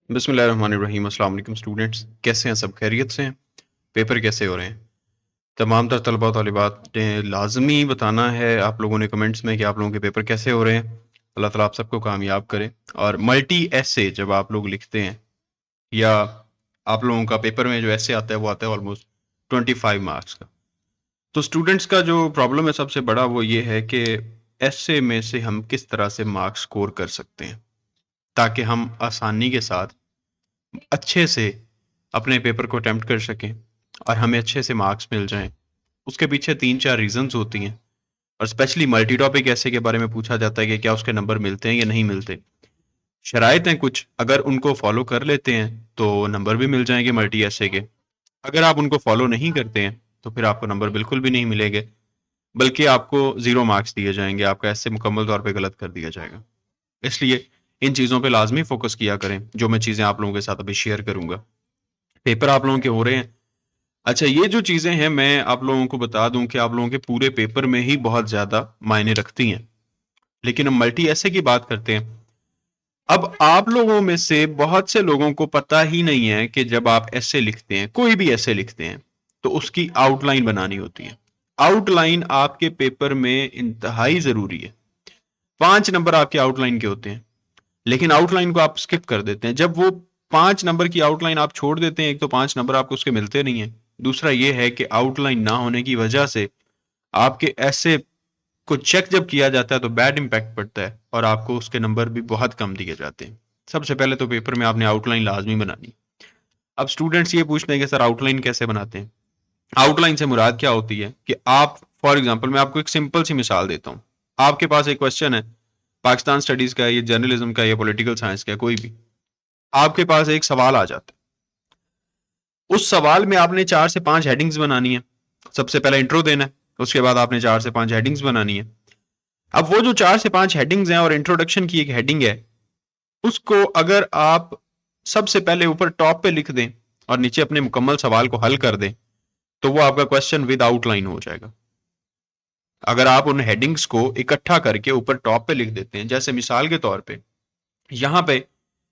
बिस्मिल्लाहिर्रहमानिर्रहीम। अस्सलाम वालेकुम स्टूडेंट्स, कैसे हैं? सब खैरियत से हैं? पेपर कैसे हो रहे हैं? तमाम तर तलबा और तालिबात ने लाजमी बताना है आप लोगों ने कमेंट्स में कि आप लोगों के पेपर कैसे हो रहे हैं। अल्लाह ताला आप सबको कामयाब करे। और मल्टी ऐसे जब आप लोग लिखते हैं या आप लोगों का पेपर में जो ऐसे आता है वो आता है ऑलमोस्ट 25 मार्क्स का। तो स्टूडेंट्स का जो प्रॉब्लम है सबसे बड़ा वो ये है कि ऐसे में से हम किस तरह से मार्क्स स्कोर कर सकते हैं ताकि हम आसानी के साथ अच्छे से अपने पेपर को अटेम्प्ट कर सकें और हमें अच्छे से मार्क्स मिल जाएं। उसके पीछे 3-4 रीजंस होती हैं। और स्पेशली मल्टी टॉपिक ऐसे के बारे में पूछा जाता है कि क्या उसके नंबर मिलते हैं या नहीं मिलते। शराइत हैं कुछ, अगर उनको फॉलो कर लेते हैं तो नंबर भी मिल जाएंगे मल्टी ऐसे के। अगर आप उनको फॉलो नहीं करते हैं तो फिर आपको नंबर बिल्कुल भी नहीं मिलेंगे, बल्कि आपको 0 मार्क्स दिए जाएंगे, आपका ऐसे मुकम्मल तौर पर गलत कर दिया जाएगा। इसलिए इन चीज़ों पे लाजमी फोकस किया करें, जो मैं चीज़ें आप लोगों के साथ अभी शेयर करूंगा। पेपर आप लोगों के हो रहे हैं। अच्छा, ये जो चीज़ें हैं मैं आप लोगों को बता दूं कि आप लोगों के पूरे पेपर में ही बहुत ज़्यादा मायने रखती हैं। लेकिन हम मल्टी ऐसे की बात करते हैं। अब आप लोगों में से बहुत से लोगों को पता ही नहीं है कि जब आप ऐसे लिखते हैं, कोई भी ऐसे लिखते हैं, तो उसकी आउटलाइन बनानी होती है। आउटलाइन आपके पेपर में इंतहाई ज़रूरी है। 5 नंबर आपके आउटलाइन के होते हैं, लेकिन आउटलाइन को आप स्किप कर देते हैं। जब वो 5 नंबर की आउटलाइन आप छोड़ देते हैं, एक तो 5 नंबर आपको उसके मिलते नहीं है। दूसरा ये है कि आउटलाइन ना होने की वजह से आपके ऐसे को चेक जब किया जाता है तो बैड इम्पैक्ट पड़ता है और आपको उसके नंबर भी बहुत कम दिए जाते हैं। सबसे पहले तो पेपर में आपने आउटलाइन लाजमी बनानी। अब स्टूडेंट्स ये पूछते हैं कि सर आउटलाइन कैसे बनाते हैं? आउटलाइन से मुराद क्या होती है कि आप, फॉर एग्जाम्पल मैं आपको एक सिंपल सी मिसाल देता हूँ। आपके पास एक क्वेश्चन है, पाकिस्तान स्टडीज का, ये जर्नलिज्म का, या पॉलिटिकल साइंस का, कोई भी। आपके पास एक सवाल आ जाता है। उस सवाल में आपने 4 से 5 हेडिंग्स बनानी है। सबसे पहले इंट्रो देना है, उसके बाद आपने 4 से 5 हेडिंग्स बनानी है। अब वो जो 4 से 5 हेडिंग्स हैं और इंट्रोडक्शन की एक हेडिंग है, उसको अगर आप सबसे पहले ऊपर टॉप पे लिख दें और नीचे अपने मुकम्मल सवाल को हल कर दें, तो वो आपका क्वेश्चन विद आउटलाइन हो जाएगा। अगर आप उन हेडिंग्स को इकट्ठा करके ऊपर टॉप पे लिख देते हैं, जैसे मिसाल के तौर पे यहां पे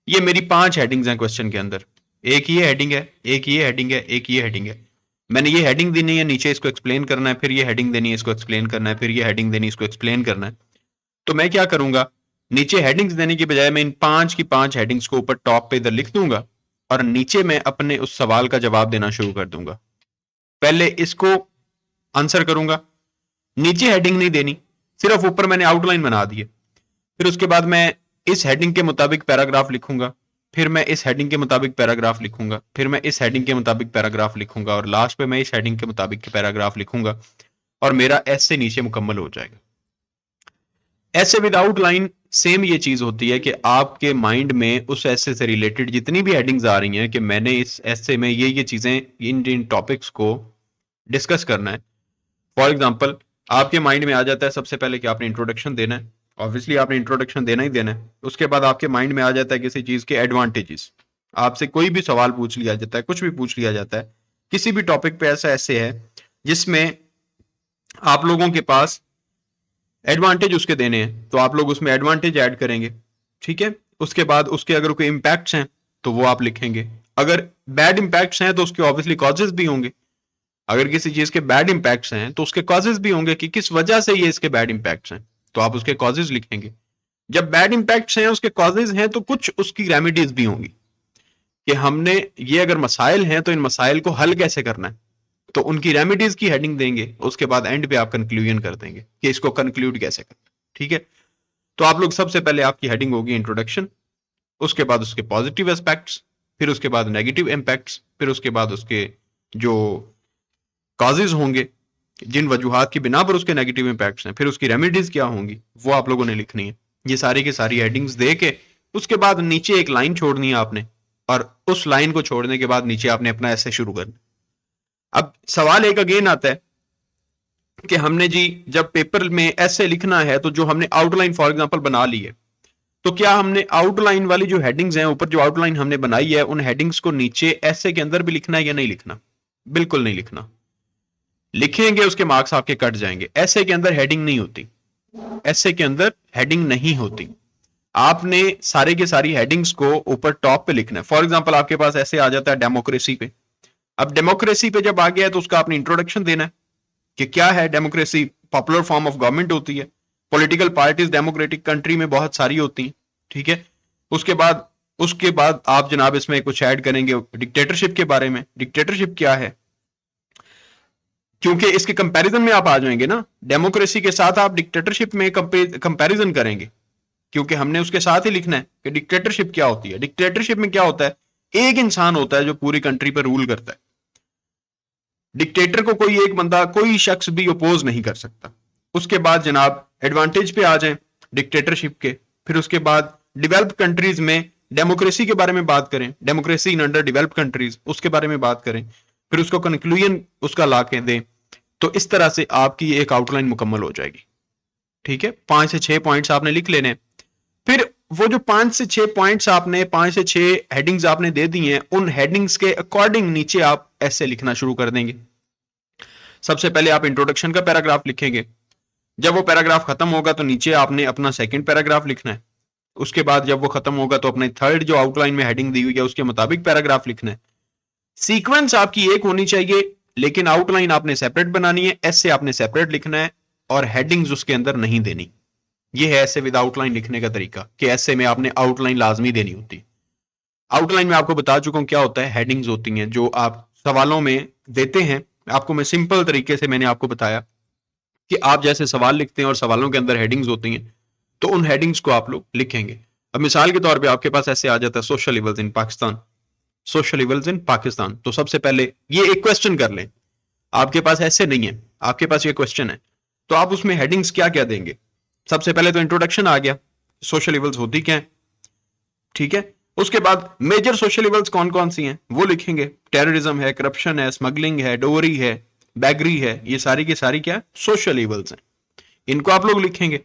ये मेरी 5 हेडिंग्स हैं क्वेश्चन के अंदर। एक ये हेडिंग है, एक ये हेडिंग है, एक ये हेडिंग है। मैंने ये हेडिंग देनी है, नीचे इसको एक्सप्लेन करना है, फिर ये हेडिंग देनी है, इसको एक्सप्लेन करना है, फिर ये हेडिंग देनी है, इसको एक्सप्लेन करना है। तो मैं क्या करूंगा, नीचे हेडिंग्स देने की बजाय मैं इन 5 की 5 हेडिंग्स को ऊपर टॉप पे इधर लिख दूंगा और नीचे मैं अपने उस सवाल का जवाब देना शुरू कर दूंगा। पहले इसको आंसर करूंगा, नीचे हेडिंग नहीं देनी, सिर्फ ऊपर मैंने आउटलाइन बना दी है। फिर उसके बाद मैं इस हेडिंग के मुताबिक पैराग्राफ लिखूंगा, फिर मैं इस हेडिंग के मुताबिक पैराग्राफ लिखूंगा, फिर मैं इस हेडिंग के मुताबिक पैराग्राफ लिखूंगा और लास्ट पे मैं इस हेडिंग के मुताबिक पैराग्राफ लिखूंगा और मेरा ऐसे नीचे मुकम्मल हो जाएगा। ऐसे विदाउट लाइन सेम ये चीज होती है कि आपके माइंड में उस ऐसे से रिलेटेड जितनी भी हेडिंग्स आ रही हैं कि मैंने इस ऐसे में ये चीजें, इन टॉपिक्स को डिस्कस करना है। फॉर एग्जाम्पल आपके माइंड में आ जाता है सबसे पहले कि आपने इंट्रोडक्शन देना है। ऑब्वियसली आपने इंट्रोडक्शन देना ही देना है। उसके बाद आपके माइंड में आ जाता है किसी चीज के एडवांटेजेस। आपसे कोई भी सवाल पूछ लिया जाता है, कुछ भी पूछ लिया जाता है, किसी भी टॉपिक पे ऐसा ऐसे है जिसमें आप लोगों के पास एडवांटेज उसके देने हैं, तो आप लोग उसमें एडवांटेज ऐड करेंगे। ठीक है, उसके बाद उसके अगर कोई इंपैक्ट्स हैं तो वो आप लिखेंगे। अगर बैड इंपैक्ट्स हैं तो उसके ऑब्वियसली कॉजेज भी होंगे। अगर किसी चीज के बैड इंपैक्ट्स हैं तो उसके कॉजेज भी होंगे कि किस वजह से ये इसके बैड इंपैक्ट्स हैं, तो आप उसके कॉजेज लिखेंगे। जब बैड इंपैक्ट्स हैं, उसके कॉजेज हैं, तो कुछ उसकी रेमेडीज भी होंगी कि हमने ये अगर मसाइल हैं तो इन मसाइल को हल कैसे करना है, तो उनकी रेमेडीज की हेडिंग देंगे। उसके बाद एंड पे आप कंक्लूजन कर देंगे कि इसको कंक्लूड कैसे करना। ठीक है, तो आप लोग सबसे पहले आपकी हेडिंग होगी इंट्रोडक्शन, उसके बाद उसके पॉजिटिव एस्पेक्ट्स, फिर उसके बाद नेगेटिव इंपैक्ट्स, फिर उसके बाद उसके जो कॉजेज होंगे, जिन वजूहात की बिना पर उसके नेगेटिव इंपैक्ट्स हैं, फिर उसकी रेमेडीज क्या होंगी वो आप लोगों ने लिखनी है। ये सारी की सारी हेडिंग्स दे के उसके बाद नीचे एक लाइन छोड़नी है आपने, और उस लाइन को छोड़ने के बाद नीचे आपने अपना ऐसे शुरू करना। अब सवाल एक अगेन आता है कि हमने जी जब पेपर में ऐसे लिखना है तो जो हमने आउटलाइन फॉर एग्जांपल बना ली है, तो क्या हमने आउटलाइन वाली जो हेडिंग्स हैं, ऊपर जो आउटलाइन हमने बनाई है, उन हेडिंग्स को नीचे ऐसे के अंदर भी लिखना है या नहीं लिखना? बिल्कुल नहीं लिखना। लिखेंगे उसके मार्क्स आपके कट जाएंगे। ऐसे के अंदर हेडिंग नहीं होती, ऐसे के अंदर हेडिंग नहीं होती। आपने सारे के सारी हेडिंग्स को ऊपर टॉप पे लिखना है। फॉर एग्जांपल आपके पास ऐसे आ जाता है डेमोक्रेसी पे। अब डेमोक्रेसी पे जब आ गया है तो उसका आपने इंट्रोडक्शन देना है कि क्या है democracy. Popular form of government होती है, पॉलिटिकल पार्टीज डेमोक्रेटिक कंट्री में बहुत सारी होती हैं, ठीक है। उसके बाद आप जनाब इसमें कुछ ऐड करेंगे डिक्टेटरशिप के बारे में। डिक्टेटरशिप क्या है, क्योंकि इसके कंपैरिजन में आप आ जाएंगे ना, डेमोक्रेसी के साथ आप डिक्टेटरशिप में कंपैरिजन करेंगे, क्योंकि हमने उसके साथ ही लिखना है कि डिक्टेटरशिप क्या होती है। डिक्टेटरशिप में क्या होता है, एक इंसान होता है जो पूरी कंट्री पर रूल करता है। डिक्टेटर को कोई एक बंदा, कोई शख्स भी अपोज नहीं कर सकता। उसके बाद जनाब एडवांटेज पे आ जाए डिक्टेटरशिप के। फिर उसके बाद डेवलप्ड कंट्रीज में डेमोक्रेसी के बारे में बात करें, democracy in under developed countries, उसके बारे में बात करें। फिर उसको कंक्लूजन उसका ला के दें। तो इस तरह से आपकी एक आउटलाइन मुकम्मल हो जाएगी, ठीक है। 5 से 6 पॉइंट्स आपने लिख लेने। फिर वो जो 5 से 6 पॉइंट्स आपने, 5 से 6 हेडिंग्स आपने दे दी हैं, उन हेडिंग्स के अकॉर्डिंग नीचे आप ऐसे लिखना शुरू कर देंगे। सबसे पहले आप इंट्रोडक्शन का पैराग्राफ लिखेंगे। जब वो पैराग्राफ खत्म होगा तो नीचे आपने अपना सेकंड पैराग्राफ लिखना है। उसके बाद जब वो खत्म होगा तो अपने थर्ड जो आउटलाइन में हेडिंग दी हुई है उसके मुताबिक पैराग्राफ लिखना है। सीक्वेंस आपकी एक होनी चाहिए, लेकिन आउटलाइन आपने सेपरेट बनानी है, ऐसे आपने सेपरेट लिखना है और हेडिंग्स उसके अंदर नहीं देनी। ये है ऐसे विद आउटलाइन लिखने का तरीका, कि ऐसे में आपने आउटलाइन लाजमी देनी होती। आउटलाइन में आपको बता चुका हूं क्या होता है। हेडिंग्स होती हैं जो आप सवालों में देते हैं। आपको मैं सिंपल तरीके से मैंने आपको बताया कि आप जैसे सवाल लिखते हैं और सवालों के अंदर हेडिंग्स होती हैं, तो उन हेडिंग्स को आप लोग लिखेंगे। अब मिसाल के तौर पे आपके पास ऐसे आ जाता है सोशल इवल्स इन पाकिस्तान, सोशल इवल्स इन पाकिस्तान। तो सबसे पहले ये एक क्वेश्चन कर लें, आपके पास ऐसे नहीं है, आपके पास ये क्वेश्चन है, तो आप उसमें हेडिंग्स क्या क्या देंगे। सबसे पहले तो इंट्रोडक्शन आ गया, सोशल इवल्स होती क्या है, ठीक है। उसके बाद मेजर सोशल इवल्स कौन कौन सी हैं वो लिखेंगे। टेररिज्म है, करप्शन है, स्मगलिंग है, डोरी है, बैगरी है, ये सारी की सारी क्या सोशल इवल्स हैं। इनको आप लोग लिखेंगे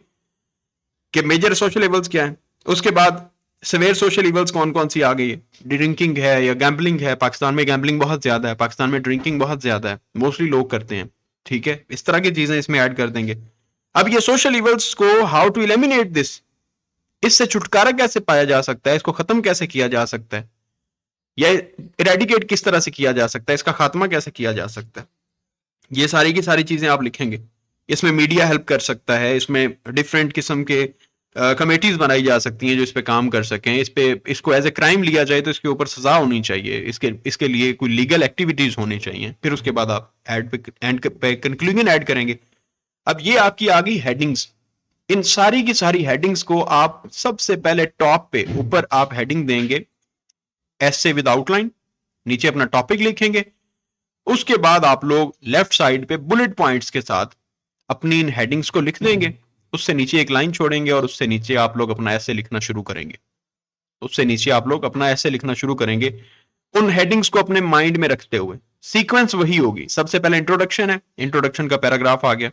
कि मेजर सोशल इवल्स क्या है। उसके बाद सवेयर सोशल इवल्स कौन कौन सी आ गई है, ड्रिंकिंग है या गैम्बलिंग है। पाकिस्तान में गैम्बलिंग बहुत ज्यादा है, पाकिस्तान में ड्रिंकिंग बहुत ज्यादा है, मोस्टली लोग करते हैं, ठीक है। इस तरह की चीजें इसमें ऐड कर देंगे। अब ये सोशल इवल्स को हाउ टू एलिमिनेट दिस, इससे छुटकारा कैसे पाया जा सकता है, इसको खत्म कैसे किया जा सकता है, या इरेडिकेट किस तरह से किया जा सकता है, इसका खात्मा कैसे किया जा सकता है, ये सारी की सारी चीजें आप लिखेंगे। इसमें मीडिया हेल्प कर सकता है, इसमें डिफरेंट किस्म के कमेटीज बनाई जा सकती हैं जो इस पे काम कर सकें। इसको एज ए क्राइम लिया जाए तो इसके ऊपर सजा होनी चाहिए, इसके लिए कोई लीगल एक्टिविटीज होनी चाहिए। फिर उसके बाद आप एंड पे कंक्लूजन ऐड करेंगे। अब ये आपकी आ गई हेडिंग्स। इन सारी की सारी हेडिंग्स को आप सबसे पहले टॉप पे ऊपर आप हेडिंग देंगे ऐसे विद आउटलाइन, नीचे अपना टॉपिक लिखेंगे। उसके बाद आप लोग लेफ्ट साइड पे बुलेट पॉइंट्स के साथ अपनी इन हेडिंग्स को लिख देंगे। उससे नीचे एक लाइन छोड़ेंगे और उससे नीचे आप लोग अपना ऐसे लिखना शुरू करेंगे। उससे नीचे आप लोग अपना ऐसे लिखना शुरू करेंगे उन हेडिंग्स को अपने माइंड में रखते हुए। सीक्वेंस वही होगी, सबसे पहले इंट्रोडक्शन है, इंट्रोडक्शन का पैराग्राफ आ गया।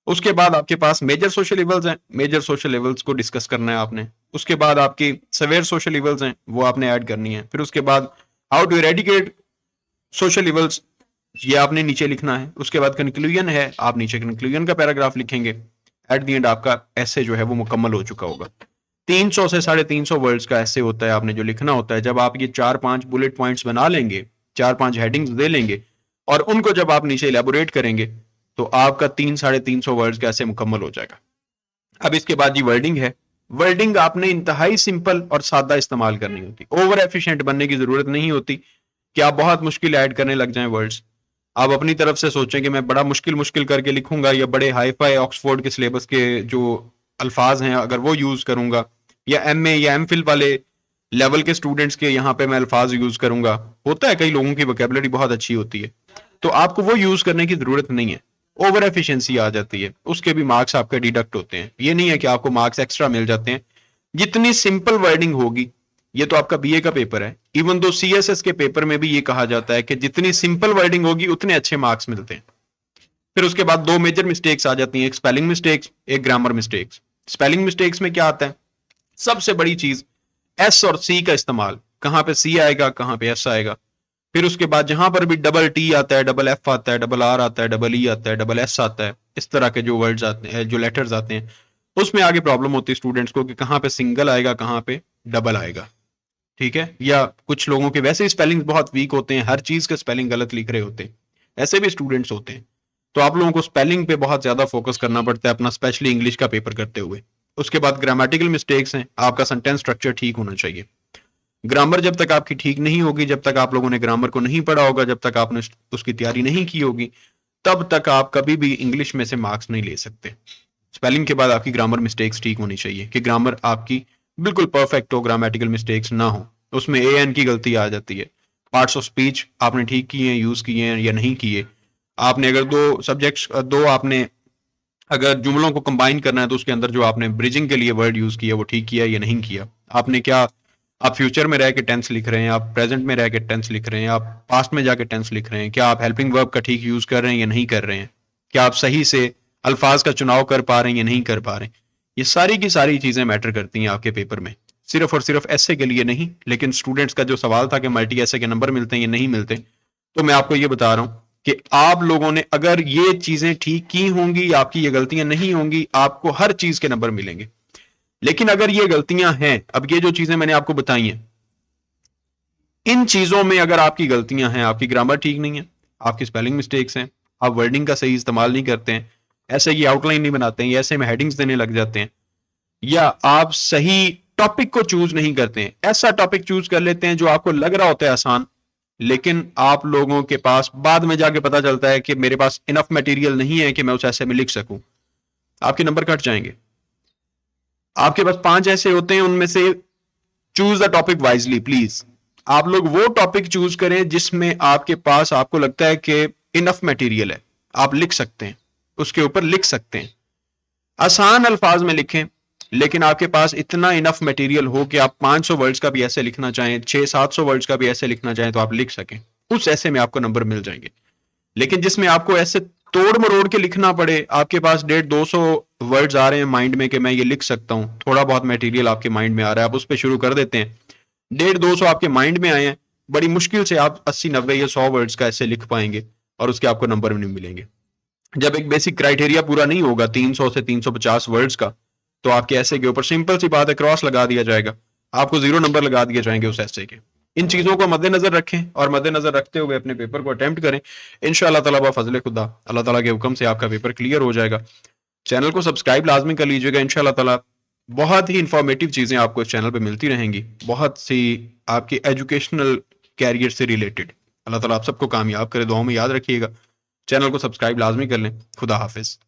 उसके बाद आपके पास मेजर सोशल इवल्स हैं, मेजर सोशल इवल्स को डिस्कस करना है आपने। उसके बाद आपकी सवेयर सोशल इवल्स हैं, वो आपने ऐड करनी है। फिर उसके बाद how to eradicate social evils, ये आपने नीचे लिखना है। उसके बाद कंक्लूजन है, आप नीचे कंक्लूजन का पैराग्राफ लिखेंगे। एट द एंड आपका ऐसे जो है वो मुकम्मल हो चुका होगा। 300 से 350 वर्ड्स का ऐसे होता है, आपने जो लिखना होता है। जब आप ये 4-5 बुलेट पॉइंट्स बना लेंगे, 4-5 हेडिंग्स दे लेंगे और उनको जब आप नीचे इलेबोरेट करेंगे तो आपका 300-350 वर्ड्स का ऐसे मुकम्मल हो जाएगा। अब इसके बाद ये वर्डिंग है। वर्डिंग आपने इंतहाई सिंपल और सादा इस्तेमाल करनी होती, ओवर एफिशिएंट बनने की जरूरत नहीं होती कि आप बहुत मुश्किल ऐड करने लग जाएं वर्ड्स। आप अपनी तरफ से सोचें कि मैं बड़ा मुश्किल करके लिखूंगा या बड़े हाई फाई ऑक्सफोर्ड के सिलेबस के जो अल्फाज हैं अगर वो यूज करूंगा, या MA या MPhil वाले लेवल के स्टूडेंट्स के यहाँ पे मैं अल्फाज यूज करूंगा। होता है कई लोगों की वोकैबुलरी बहुत अच्छी होती है, तो आपको वो यूज करने की जरूरत नहीं है। ओवर एफिशिएंसी आ जाती है, उसके भी मार्क्स आपके डिडक्ट होते हैं। ये नहीं है कि आपको मार्क्स एक्स्ट्रा मिल जाते हैं। जितनी सिंपल वर्डिंग होगी, ये तो आपका BA का पेपर है, इवन दो CSS के पेपर में भी ये कहा जाता है कि जितनी सिंपल वर्डिंग होगी उतने अच्छे मार्क्स मिलते हैं। फिर उसके बाद 2 मेजर मिस्टेक्स आ जाती हैं, एक स्पेलिंग मिस्टेक्स, एक ग्रामर मिस्टेक्स। स्पेलिंग मिस्टेक्स में क्या आता है, सबसे बड़ी चीज S और C का इस्तेमाल, कहां पे C आएगा कहां पे S आएगा। फिर उसके बाद जहां पर भी डबल T आता है, डबल F आता है, डबल R आता है, डबल E आता है, डबल S आता है, इस तरह के जो वर्ड्स आते हैं, जो लेटर्स आते हैं, उसमें आगे प्रॉब्लम होती है स्टूडेंट्स को कि कहाँ पे सिंगल आएगा, कहाँ पे डबल आएगा, ठीक है। या कुछ लोगों के वैसे ही स्पेलिंग बहुत वीक होते हैं, हर चीज के स्पेलिंग गलत लिख रहे होते हैं, ऐसे भी स्टूडेंट्स होते हैं। तो आप लोगों को स्पेलिंग पे बहुत ज्यादा फोकस करना पड़ता है अपना, स्पेशली इंग्लिश का पेपर करते हुए। उसके बाद ग्रामेटिकल मिस्टेक्स हैं, आपका सेंटेंस स्ट्रक्चर ठीक होना चाहिए। ग्रामर जब तक आपकी ठीक नहीं होगी, जब तक आप लोगों ने ग्रामर को नहीं पढ़ा होगा, जब तक आपने उसकी तैयारी नहीं की होगी, तब तक आप कभी भी इंग्लिश में से मार्क्स नहीं ले सकते। स्पेलिंग के बाद आपकी ग्रामर मिस्टेक्स ठीक होनी चाहिए कि ग्रामर आपकी बिल्कुल परफेक्ट हो, ग्रामेटिकल मिस्टेक्स ना हो, उसमें ए एन की गलती आ जाती है। पार्ट्स ऑफ स्पीच आपने ठीक किए हैं, यूज किए हैं या नहीं किए। आपने अगर आपने अगर जुमलों को कंबाइन करना है तो उसके अंदर जो आपने ब्रिजिंग के लिए वर्ड यूज किया वो ठीक किया या नहीं किया। आपने क्या, आप फ्यूचर में रह के टेंस लिख रहे हैं, आप प्रेजेंट में रह के टेंस लिख रहे हैं, आप पास्ट में जाके टेंस लिख रहे हैं, क्या आप हेल्पिंग वर्ब का ठीक यूज कर रहे हैं या नहीं कर रहे हैं, क्या आप सही से अल्फाज का चुनाव कर पा रहे हैं या नहीं कर पा रहे हैं। ये सारी की सारी चीजें मैटर करती हैं आपके पेपर में, सिर्फ और सिर्फ ऐसे के लिए नहीं। लेकिन स्टूडेंट्स का जो सवाल था कि मल्टी ऐसे के नंबर मिलते हैं या नहीं मिलते, तो मैं आपको ये बता रहा हूं कि आप लोगों ने अगर ये चीजें ठीक की होंगी, आपकी ये गलतियां नहीं होंगी, आपको हर चीज के नंबर मिलेंगे। लेकिन अगर ये गलतियां हैं, अब ये जो चीजें मैंने आपको बताई हैं, इन चीजों में अगर आपकी गलतियां हैं, आपकी ग्रामर ठीक नहीं है, आपकी स्पेलिंग मिस्टेक्स हैं, आप वर्डिंग का सही इस्तेमाल नहीं करते हैं, ऐसे की आउटलाइन नहीं बनाते हैं, ऐसे में हेडिंग्स देने लग जाते हैं, या आप सही टॉपिक को चूज नहीं करते हैं, ऐसा टॉपिक चूज कर लेते हैं जो आपको लग रहा होता है आसान, लेकिन आप लोगों के पास बाद में जाके पता चलता है कि मेरे पास इनफ मटेरियल नहीं है कि मैं उस ऐसे में लिख सकूं, आपके नंबर कट जाएंगे। आपके पास 5 ऐसे होते हैं, उनमें से choose the topic wisely please. आप लोग वो टॉपिक चूज करें जिसमें आपके पास आपको लगता है कि इनफ मटेरियल है, आप लिख सकते हैं, उसके ऊपर लिख सकते हैं। आसान अल्फाज में लिखें, लेकिन आपके पास इतना इनफ मटेरियल हो कि आप 500 वर्ड्स का भी ऐसे लिखना चाहें, 600-700 वर्ड्स का भी ऐसे लिखना चाहें तो आप लिख सकें, उस ऐसे में आपको नंबर मिल जाएंगे। लेकिन जिसमें आपको ऐसे तोड़ मरोड़ के लिखना पड़े, आपके पास 150-200 वर्ड्स आ रहे हैं माइंड में कि मैं ये लिख सकता हूं, थोड़ा बहुत मटेरियल आपके माइंड में आ रहा है, आप उस पर शुरू कर देते हैं, 150-200 आपके माइंड में आए हैं, बड़ी मुश्किल से आप 80-90 या 100 वर्ड्स का ऐसे लिख पाएंगे और उसके आपको नंबर नहीं मिलेंगे। जब एक बेसिक क्राइटेरिया पूरा नहीं होगा 300 से 350 वर्ड्स का, तो आपके ऐसे के ऊपर सिंपल सी बात है क्रॉस लगा दिया जाएगा, आपको 0 नंबर लगा दिए जाएंगे उस ऐसे के। इन चीजों को मद्देनजर रखें और मद्देनजर रखते हुए अपने पेपर को अटेम्प्ट करें। इंशाअल्लाह ताला बफजल खुदा अल्लाह ताला के हुक्म से आपका पेपर क्लियर हो जाएगा। चैनल को सब्सक्राइब लाजमी कर लीजिएगा। इंशाअल्लाह ताला बहुत ही इंफॉर्मेटिव चीजें आपको इस चैनल पे मिलती रहेंगी, बहुत सी आपकी एजुकेशनल कैरियर से रिलेटेड। अल्लाह ताला आप सबको कामयाब करे, दुआओं में याद रखिएगा। चैनल को सब्सक्राइब लाजमी कर लें। खुदा हाफिज।